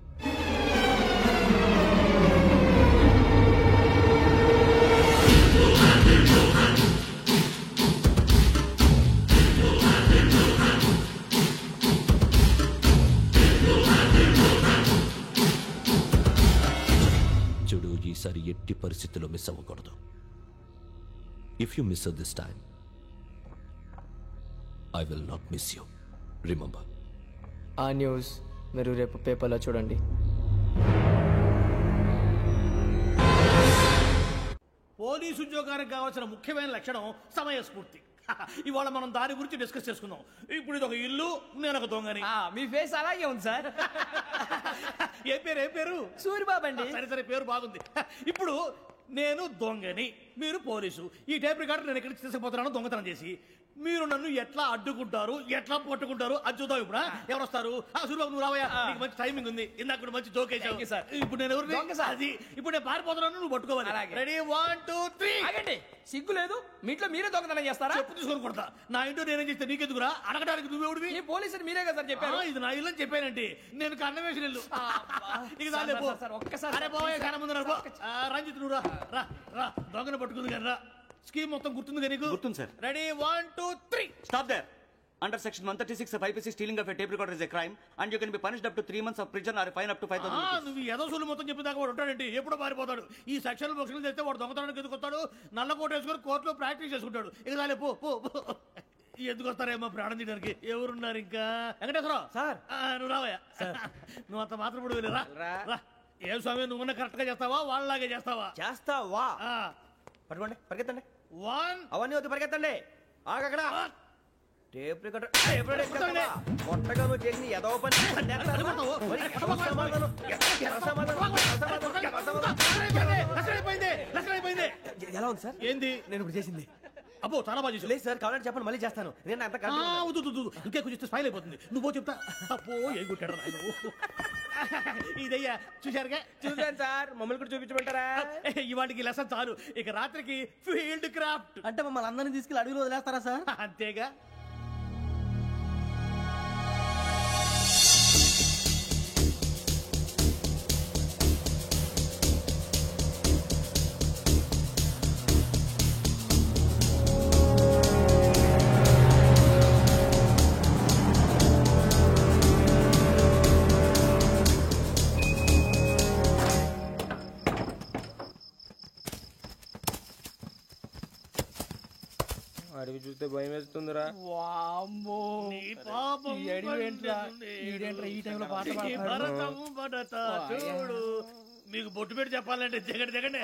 చూడు, ఈసారి ఎట్టి పరిస్థితుల్లో మిస్ అవ్వకూడదు. If you miss this time I will not miss you. Remember. ఆ న్యూస్ మీరు రేపు పేపర్లో చూడండి. పోలీసు ఉద్యోగానికి కావాల్సిన ముఖ్యమైన లక్షణం సమయస్ఫూర్తి. ఇవాళ మనం దాని గురించి డిస్కస్ చేసుకుందాం. ఇప్పుడు ఇది ఒక ఇల్లు, నేను ఒక దొంగని. మీ ఫేస్ అలాగే ఉంది సార్. ఏ పేరు? సూరిబాబు అండి. సరే పేరు బాగుంది. ఇప్పుడు నేను దొంగని, మీరు పోలీసు. ఈ టైప్ రికార్డు నేను ఎక్కడికి తీసుకుపోతున్నాను దొంగతనం చేసి. మీరు నన్ను ఎట్లా అడ్డుకుంటారు, ఎట్లా పట్టుకుంటారు అది చూద్దాం. ఇప్పుడు ఎవరు వస్తారు? సూరిబాబు నువ్వు రావయ్యా, నీకు మంచి టైమింగ్ ఉంది. ఇందాక మంచి జోక్ వేసావు. ఇప్పుడు నేను ఎవరు? అది ఇప్పుడు నేను పారిపోతున్నాను, నువ్వు పట్టుకోవాలి. రెడీ 1 2 3. ఆగండి, సిగ్గు లేదు? మీ ఇంట్లో మీరే దొంగతనం చేస్తారా? చెప్పు తీసుకొని కొడతా. నా ఇంట్లో నేనేం చేస్తే నీకెందుకురా? అడగడానికి నువ్వెవడివి? ఈ పోలీసులు మీరే కదా సార్ చెప్పారు. ఇది నా ఇల్లు అని చెప్పానంటే నేను కన్నవేసిన ఇల్లు. నీకు దానిపో ఒక్కసారి. అరే బాబోయ్, కన్న ముందు రంజిత్ నువ్వు రా దొంగను పట్టుకుంది కానీ రా. స్కీమ్ మొత్తం గుర్తుంది నీకు? గుర్తుంది sir. Ready 1 2 3. Stop there. Under section 136 of IPC, stealing of a tape recorder is a crime and you can be punished up to 3 months of prison or a fine up to 5,000 rupees. నువ్వు ఏదో సొల్లు మొత్తం చెప్పేదాకా వాడు ఉంటాడండి, ఎప్పుడో పారిపోతాడు. ఈ సెక్షన్ బొక్షన్లు చేస్తే వాడు దొంగతనానికి ఎందుకు వస్తాడు? నల్ల కోట వేసుకొని కోర్టులో ప్రాక్టీస్ చేసుకుంటాడు. ఇక చాలే పో. ఎందుకు వస్తారేమో ప్రాణం తీయడానికి. ఎవరున్నారు ఇంకా? వెంకటేశ్వరరావు సార్, నువ్వు రావయ్యా. నువ్వు అంత మాత్రం ఇప్పుడు వెళ్ళి రా. ఏం స్వామి, నువ్వున్న కరెక్ట్ గా చేస్తావా వాళ్ళలాగే చేస్తావా? చేస్తావా? పట్టుకోండి, పరిగెత్తండి. 1 అవన్నీ వద్దు, పరిగెత్తండి. ఆగక్కడ టేప్ రికార్డర్ కొత్తగా నువ్వు చేసిన ఏదో పని. ఎలా ఉంది సార్? ఏంది నేను ఇప్పుడు చేసింది? అబ్బో చాలా బాగా చేసి. లేదు సార్, కావాలంటే చెప్పండి, మళ్ళీ చేస్తాను. నేను అంత ఇంకే కొంచెం స్మైల్ అయిపోతుంది. నువ్వు చెప్తా. అబ్బో ఏ కొట్టాడు నాయన. ఇదయ్యా చూశారుగా? చూసాను సార్, మమ్మల్ని కూడా చూపించమంటారా? ఇవాటికి లెసన్ చాలు. ఇక రాత్రికి ఫీల్డ్ క్రాఫ్ట్. అంటే మమ్మల్ని అందరినీ తీసుకెళ్ళి అడుగులో వదిలేస్తారా సార్? అంతేగా. అడిగి చూస్తే భయం వేస్తుందిరా. చూడు, మీకు బొట్టు పెట్టి చెప్పాలంటే దిగండి.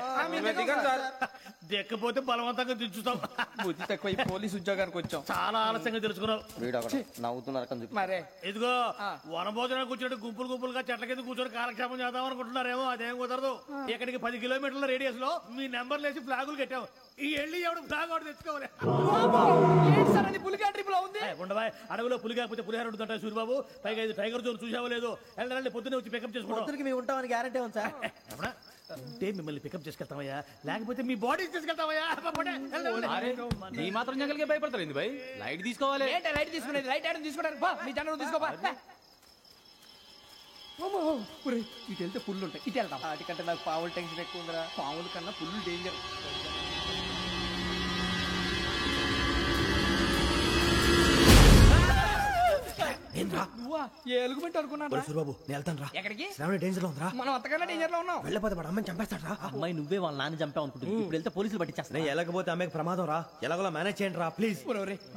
దిక్కపోతే బలవంతంగా దించుతాం. బుద్ధి తక్కువ, ఈ పోలీసు ఉద్యోగానికి వచ్చాం. చాలా ఆలస్యంగా తెలుసుకున్నావు. నవ్వుతున్నారు. మరే ఇదిగో వనభోజనానికి కూర్చొని గుంపులుగా చెట్ల కింద కూర్చొని కాలక్షేపం చేద్దాం అనుకుంటున్నారేమో. అదేం కుదరదు. ఇక్కడికి 10 కిలోమీటర్ల రేడియస్ లో మీ నెంబర్లు వేసి ఫ్లాగులు కట్టాం. ఈ వెళ్ళి ఎవడు ఫ్లాగ్ ఆర్డర్ తెచ్చుకోవాలి. పులిగా ట్రిప్ లో ఉంది. ఉండవా, అడవిలో పులి కాకపోతే పులిహార ఉంటుంట సూరిబాబు. పైగా ఇది టైగర్ జోన్ చూసావో లేదో. వెళ్ళండి, పొద్దున్నే వచ్చి పికప్ చేసుకుంటాం. మేము ఉంటామని గ్యారంటీ ఉంది సార్. ఉంటే మిమ్మల్ని పికప్ చేసుకెళ్తామయ్యా, లేకపోతే మీ బాడీ తీసుకెళ్తామయ్యా. నీ మాత్రం జంగల్కే భయపడతారు భయ్. లైట్ తీసుకోవాలి. లైట్ తీసుకునేది లైట్ ఆడని తీసుకోవడానికి మీ జనం తీసుకోపా. ఇటు వెళ్తే పుల్లు ఉంటాయి, ఇటు వెళ్తాం. వాటికంటే నాకు పావులు టెన్షన్ ఎక్కువ ఉందిరా. పాముల కన్నా పుల్లు డేంజర్. ఎలుగుబెట్టి అనుకున్నా బాబు నేను వెళ్తాను రా. ఎక్కడికి? శ్రావణి డేంజర్ లో ఉందిరా. మనం అంతకన్నా డేంజర్ లో ఉన్నాం. వెళ్ళపోతే వాడు అమ్మని చంపేస్తాడు రా. అమ్మాయి నువ్వే వాళ్ళ నాన్న చంపావు అనుకుంటుంది. ఇప్పుడు వెళ్తే పోలీసులు పట్టించేస్తా. నేను వెళ్ళకపోతే అమ్మకి ప్రమాదం రా. ఎలాగోలా మేనేజ్ చేయండి రా ప్లీజ్.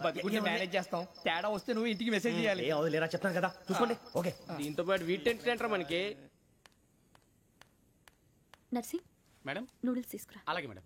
బతుకుంటే మేనేజ్ చేస్తాం. తేడా వస్తే నువ్వు ఇంటికి మెసేజ్ చేయాలి. ఏ అవదు లేరా చెప్తాను కదా చూసుకోండి. ఓకే దీంతో పాటు వీటి టెన్షన్ ఏంట్రా మనకి. నర్సింగ్ మేడం నూడిల్స్ తీసుకురా. అలాగే మేడం.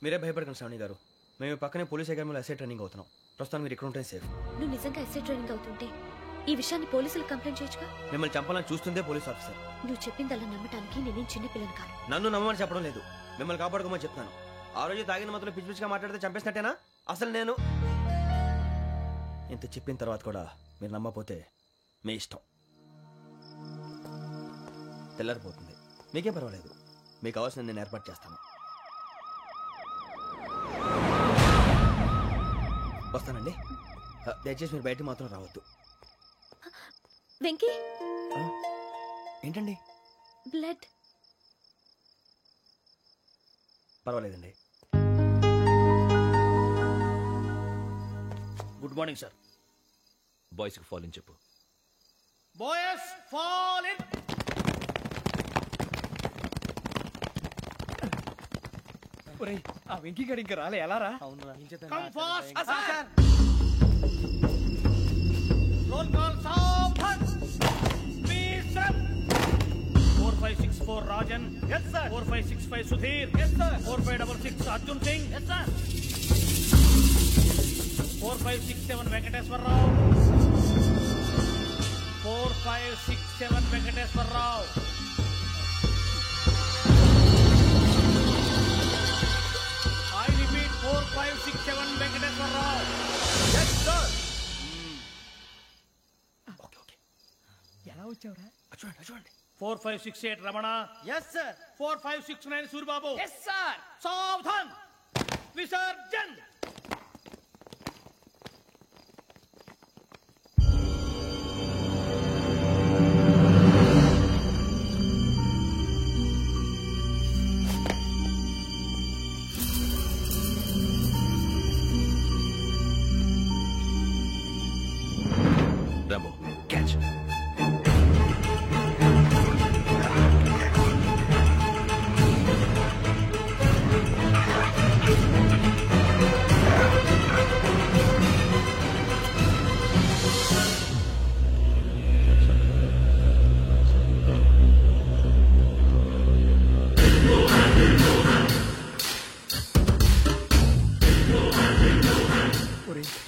మీరే భయపడకండి శ్రావణి గారు. మేము పక్కనే పోలీస్ అకాడమీలో ఎస్ఐ ట్రైనింగ్ అవుతున్నాం. ప్రస్తుతం మీరు ఇక్కడ ఉంటే సేఫ్. నువ్వు నిజంగా ఎస్ఐ ట్రైనింగ్ అవుతుంటే ఈ విషయాన్ని పోలీసులకు కంప్లైంట్ చేయొచ్చుగా. మిమ్మల్ని చంపాలని చూస్తుందే పోలీస్ ఆఫీసర్. నువ్వు చెప్పిందల్లా నమ్మటానికి నేనేం చిన్నపిల్లని కాదు. నన్ను నమ్మమని చెప్పడం లేదు, మిమ్మల్ని కాపాడుకోమని చెప్తాను. ఆ రోజు తాగిన మాత్రం పిచ్చి పిచ్చిగా మాట్లాడితే చంపేసినట్టేనా? అసలు నేను ఇంత చెప్పిన తర్వాత కూడా మీరు నమ్మపోతే మీ ఇష్టం. తెల్లారిపోతుంది, మీకే పర్వాలేదు. మీకు కావాల్సిన నేను ఏర్పాటు చేస్తాను. వస్తానండి. దయచేసి మీరు బయట మాత్రం రావద్దు. వెంకీ ఏంటండి? బ్లడ్. పర్వాలేదండి. Good morning sir. బాయ్స్కి ఫాల్ ఇన్ చెప్పు. Boys fall in. ఆ వెంకీ గడి ఇంకా రాలే. ఎలా రా? Come fast sir. Roll call సావధాన్. Speed up. 4564 Rajan. yes sir. 4565 Sudheer. yes sir. 4566 Arjun Singh. yes sir. 4567 Venkateswararao. 4567 Venkateswararao. I repeat 4567 Venkateswararao. yes sir. ఎలా వచ్చావురా? చూడండి చూడండి. 4568 Ramana. yes sir. 4569 Suribabu. yes sir. సావధాన్. విసర్జన్. Rambo catch.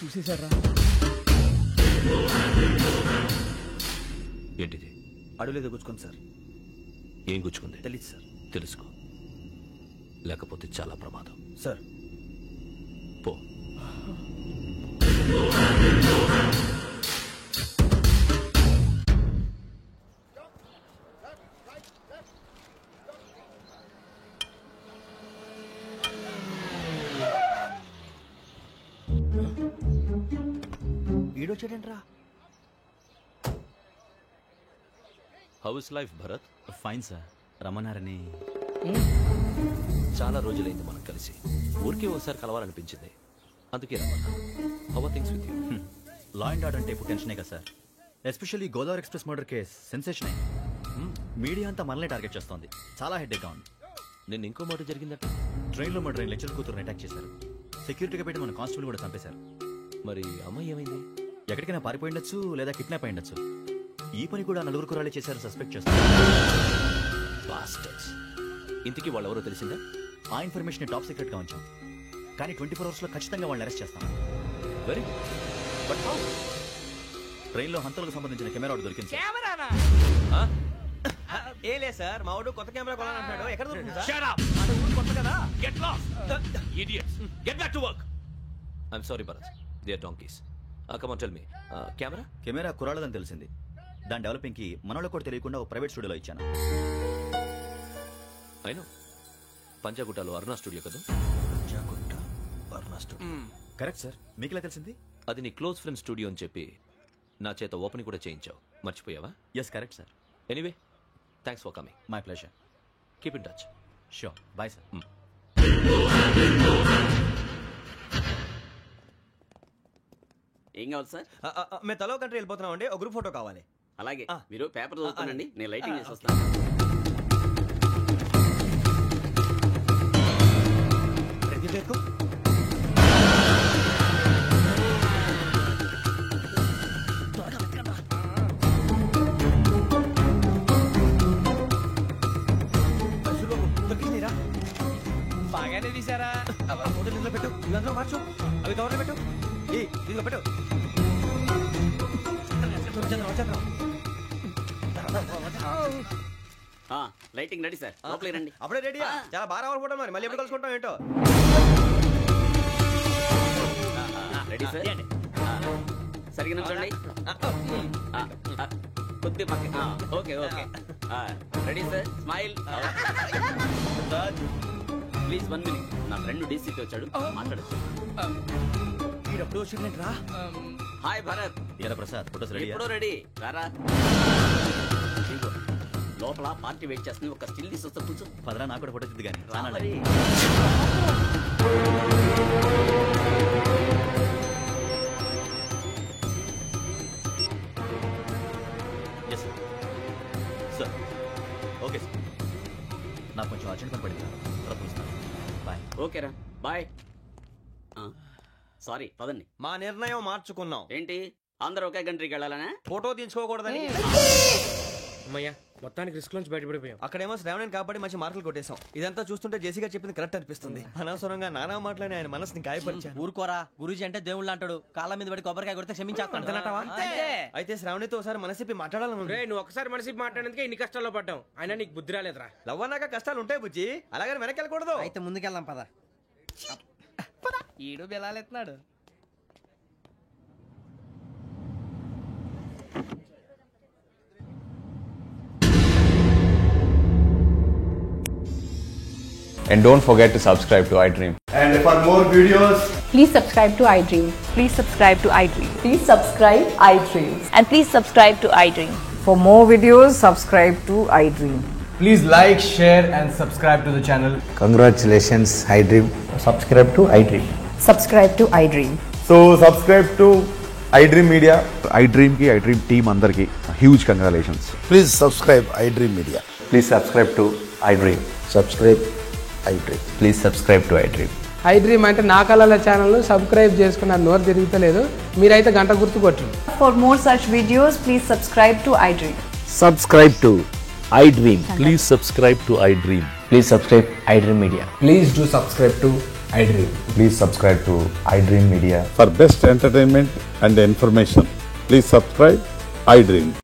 చూసేశారా? ఏంటిది? అడుగులేదు గుచ్చుకోండి సార్. ఏం గుచ్చుకుంది? తెలీదు సార్. తెలుసుకో, లేకపోతే చాలా ప్రమాదం. సార్ ఈడొచ్చాడేంట్రా? How is life Bharat? Fine sir. రమ్మన్నారని. చాలా రోజులైంది మనం కలిసి. ఊరికే ఒకసారి కలవాలనిపించింది, అందుకే రమ్మన్నా. How are things with you? Law and order అంటే ఇప్పుడు టెన్షనే కదా sir. Especially Godavari express murder case sensation అయింది. మీడియా అంతా మనల్ని టార్గెట్ చేస్తోంది. చాలా హెడ్ఏక్గా ఉంది. నిన్న ఇంకో మాట జరిగిందట. ట్రైన్లో మా ట్రైన్ లెక్చర్ కూతురుని అటాక్ చేశారు. సెక్యూరిటీగా పెట్టి మన కానిస్టేబుల్ కూడా చంపేశారు. మరి అమ్మాయి ఏమైంది? ఎక్కడికైనా పారిపోయిండొచ్చు, లేదా కిడ్నాప్ అయ్యిండొచ్చు. ఈ పని కూడా నలుగురు కురాలే చేశారు సస్పెక్ట్ చేస్తారు. ఇంతకీ వాళ్ళు ఎవరో తెలిసిందా? ఆ ఇన్ఫర్మేషన్ టాప్ సీక్రెట్ గా ఉంచాం, కానీ 24 hours లో ఖచ్చితంగా వాళ్ళని అరెస్ట్ చేస్తాం. Very but how? ట్రైన్ లో హంతలకు సంబంధించిన కెమెరా ఒకటి దొరికింది. ఏ లే సార్, మా వాడు కొత్త కెమెరా కొనాలంటున్నాడు. ఎక్కడ దొరుకుతుంది సార్? Shut up! కొత్త కదా. Get lost! Idiots! Get back to work! I'm sorry, Bharat. They are donkeys. Come on, tell me. Camera? Camera కురాలదని తెలిసింది. దాని డెవలపింగ్ కి మనలో కూడా తెలియకుండా ఒక ప్రైవేట్ స్టూడియోలో ఇచ్చాను. I know. పంజాగుట్టలో అరుణా స్టూడియో కదా? Panjagutta Aruna studio. Correct sir. మీకు ఎలా తెలిసింది? అది నీ క్లోజ్ ఫ్రెండ్ స్టూడియో అని చెప్పి నా చేత ఓపెన్ కూడా చేయించావు. మర్చిపోయావా? Yes correct sir. Anyway, thanks for coming. My pleasure. Keep in touch. Sure. Bye sir. ఏం కావాలి సార్? మేము తలో కంట్రీ వెళ్ళిపోతున్నాం అండి. ఒక గ్రూప్ ఫోటో కావాలి. అలాగే, మీరు పేపర్ చదువుతానండి, నేను లైటింగ్ చేసి వస్తాను. బాగానే తీసారా? ఫోటో ఇందులో పెట్టు, ఇదంతా మార్చు, అవి కవర్లో పెట్టు, దీనిలో పెట్టు. లైటింగ్ రెడీ సార్, లోపలికి రండి. అప్పుడే రెడీ? చాలా బాగా రావాలి ఫోటో. మరి మళ్ళీ ఎప్పుడు కలుసుకుంటాం ఏంటో. Ready sir. సరిగ్గా చూడండి. కొద్ది పక్క. Okay okay. Ready sir. Smile. Please 1 minute. నా ఫ్రెండ్ డీసీకి వచ్చాడు, మాట్లాడచ్చు. ఎప్పుడు వచ్చిందంటరా? హాయ్ భరత్. ఇలా ప్రసాద్, ఫోటోస్ రెడీ? ఎప్పుడో రెడీ. రారా. లోపల పార్టీ వెయిట్ చేస్తుంది, ఒక స్టిల్ తీసి వస్తా, కూర్చో. పదరా, నాకు కూడా ఫోటో తిద్దు కానీ. Sir okay sir. నాకు కొంచెం అర్జెంట్ పని పడింది, తర్వాత పిలుస్తాను. బాయ్. ఓకేరా, బాయ్. సారీ, పదండి. మా నిర్ణయం మార్చుకున్నాం. ఏంటి, అందరూ ఒకే కంట్రీకి వెళ్ళాలనే? ఫోటో తీసుకోకూడదని. అమ్మయ్యా, మొత్తానికి రిస్క్ నుంచి బయటపడిపోయాం. అక్కడేమో శ్రావణిని కాబట్టి మంచి మార్కులు కొట్టేశాం. ఇదంతా చూస్తుంటే జేసీగా చెప్పింది కరెక్ట్ అనిపిస్తుంది. అనవసరంగా నానా మాటలని ఆయన మనసుని గాయపరిచాను. ఊరుకోరా, గురూజీ అంటే దేవుళ్ళు అంటాడు. కాళ్ళ మీద పడి కొబ్బరికాయ కొడితే క్షమించేస్తాడు. అయితే శ్రావణితో ఒకసారి మనసిప్పి మాట్లాడాలను. నువ్వు ఒకసారి మనసి మాట్లాడేందుకే ఇన్ని కష్టాల్లో పడ్డాం. అయినా నీకు బుద్ధి రాలేదురా. లవ్ అన్నాక కష్టాలు ఉంటాయి బుజ్జి, అలాగని వెనక్కి వెళ్ళకూడదు. అయితే ముందుకెళ్దాం పద. ఈడు బెలాలెత్తున్నాడు. And don't forget to subscribe to iDream. And for more videos, please subscribe to iDream. Please subscribe to iDream. Please subscribe iDream. And please subscribe to iDream. For more videos, subscribe to iDream. please like, share and subscribe to the channel. Congratulations, iDream. Subscribe to iDream. Subscribe to iDream. So subscribe to iDream Media. iDream ki iDream team andarki huge congratulations. Please subscribe iDream Media. Please subscribe to iDream. Subscribe iDream. Please subscribe to iDream. iDream అంటే నా కళల channel subscribe చేసుకున్న నోరు తిరుగుతలేదు. మీరైతే గంట గుర్తు కొట్టండి. For more such videos, please subscribe to iDream. Subscribe to iDream. Please subscribe to iDream. Please subscribe iDream Media. Please do subscribe to iDream. Please subscribe to iDream Media. For best entertainment and information, please subscribe iDream.